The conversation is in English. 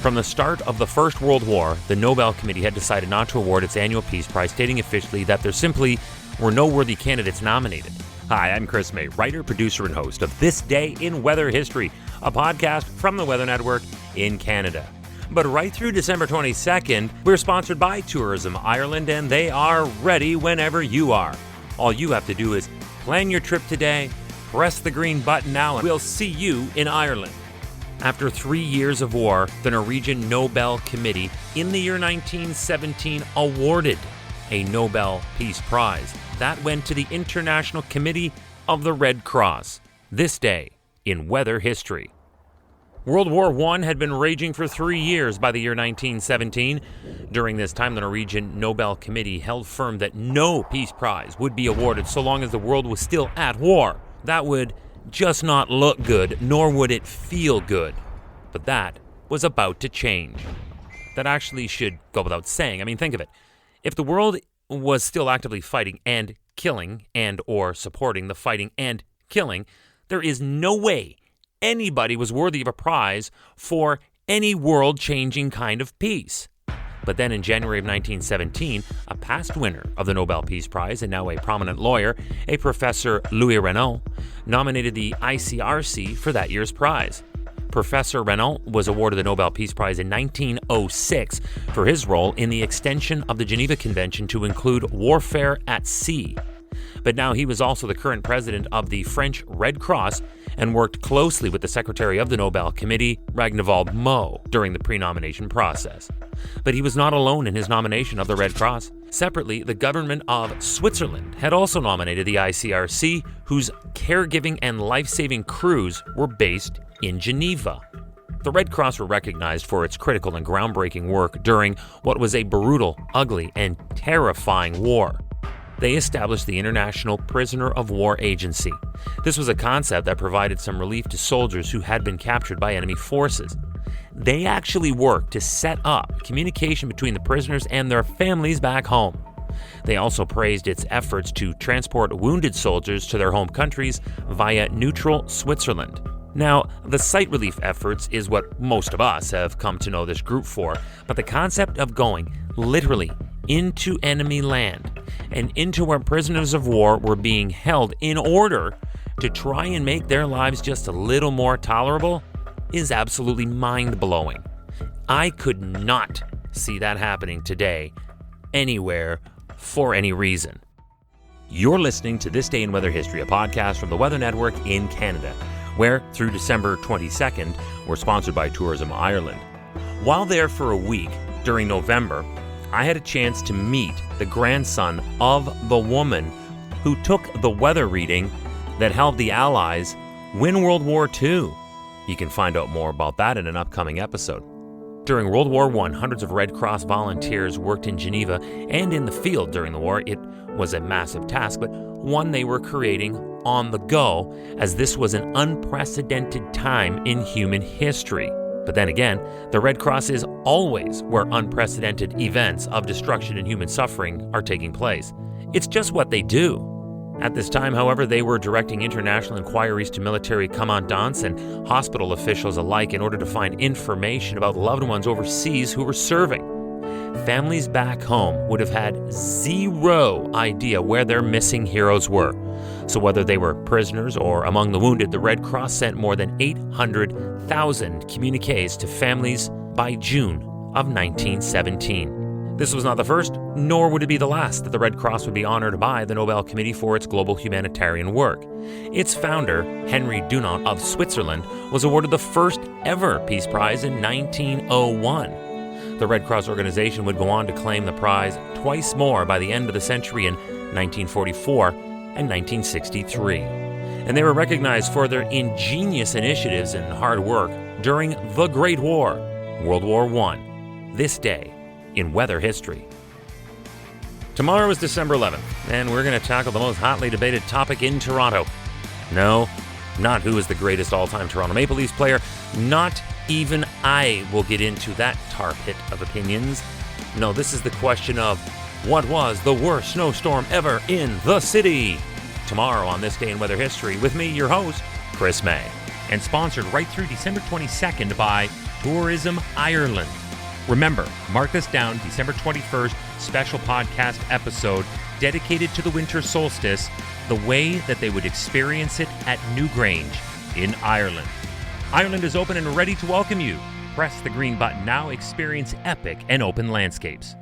From the start of the First World War, the Nobel Committee had decided not to award its annual peace prize, stating officially that there simply were no worthy candidates nominated. Hi, I'm Chris May, writer, producer, and host of This Day in Weather History, a podcast from the Weather Network in Canada. But right through December 22nd, we're sponsored by Tourism Ireland, and they are ready whenever you are. All you have to do is plan your trip today, press the green button now, and we'll see you in Ireland. After 3 years of war, the Norwegian Nobel Committee in the year 1917 awarded a Nobel Peace Prize. That went to the International Committee of the Red Cross. This day in weather history. World War I had been raging for 3 years by the year 1917. During this time, the Norwegian Nobel Committee held firm that no peace prize would be awarded so long as the world was still at war. That would just not look good, nor would it feel good. But that was about to change. That actually should go without saying. I mean, think of it. If the world was still actively fighting and killing and or supporting the fighting and killing, there is no way anybody was worthy of a prize for any world-changing kind of peace. But then in January of 1917, a past winner of the Nobel Peace Prize and now a prominent lawyer, a Professor Louis Renault, nominated the ICRC for that year's prize. Professor Renault was awarded the Nobel Peace Prize in 1906 for his role in the extension of the Geneva Convention to include warfare at sea. But now he was also the current president of the French Red Cross and worked closely with the secretary of the Nobel Committee, Ragnvald Moe, during the pre-nomination process. But he was not alone in his nomination of the Red Cross. Separately, the government of Switzerland had also nominated the ICRC, whose caregiving and life-saving crews were based in Geneva. The Red Cross were recognized for its critical and groundbreaking work during what was a brutal, ugly, and terrifying war. They established the International Prisoner of War Agency. This was a concept that provided some relief to soldiers who had been captured by enemy forces. They actually worked to set up communication between the prisoners and their families back home. They also praised its efforts to transport wounded soldiers to their home countries via neutral Switzerland. Now, the site relief efforts is what most of us have come to know this group for, but the concept of going literally into enemy land and into where prisoners of war were being held in order to try and make their lives just a little more tolerable is absolutely mind-blowing. I could not see that happening today, anywhere, for any reason. You're listening to This Day in Weather History, a podcast from the Weather Network in Canada, where through December 22nd, we're sponsored by Tourism Ireland. While there for a week during November, I had a chance to meet the grandson of the woman who took the weather reading that helped the Allies win World War II. You can find out more about that in an upcoming episode. During World War I, hundreds of Red Cross volunteers worked in Geneva and in the field during the war. It was a massive task, but one they were creating on the go, as this was an unprecedented time in human history. But then again, the Red Cross is always where unprecedented events of destruction and human suffering are taking place. It's just what they do. At this time, however, they were directing international inquiries to military commandants and hospital officials alike in order to find information about loved ones overseas who were serving. Families back home would have had zero idea where their missing heroes were. So whether they were prisoners or among the wounded, the Red Cross sent more than 800,000 communiques to families by June of 1917. This was not the first, nor would it be the last, that the Red Cross would be honored by the Nobel Committee for its global humanitarian work. Its founder, Henry Dunant of Switzerland, was awarded the first ever Peace Prize in 1901. The Red Cross organization would go on to claim the prize twice more by the end of the century in 1944 and 1963. And they were recognized for their ingenious initiatives and hard work during the Great War, World War I. This day in weather history. Tomorrow is December 11th, and we're going to tackle the most hotly debated topic in Toronto. No, not who is the greatest all-time Toronto Maple Leafs player. Not even I will get into that tar pit of opinions. No, this is the question of what was the worst snowstorm ever in the city? Tomorrow on This Day in Weather History with me, your host, Chris May. And sponsored right through December 22nd by Tourism Ireland. Remember, mark this down, December 21st, special podcast episode dedicated to the winter solstice, the way that they would experience it at Newgrange in Ireland. Ireland is open and ready to welcome you. Press the green button now. Experience epic and open landscapes.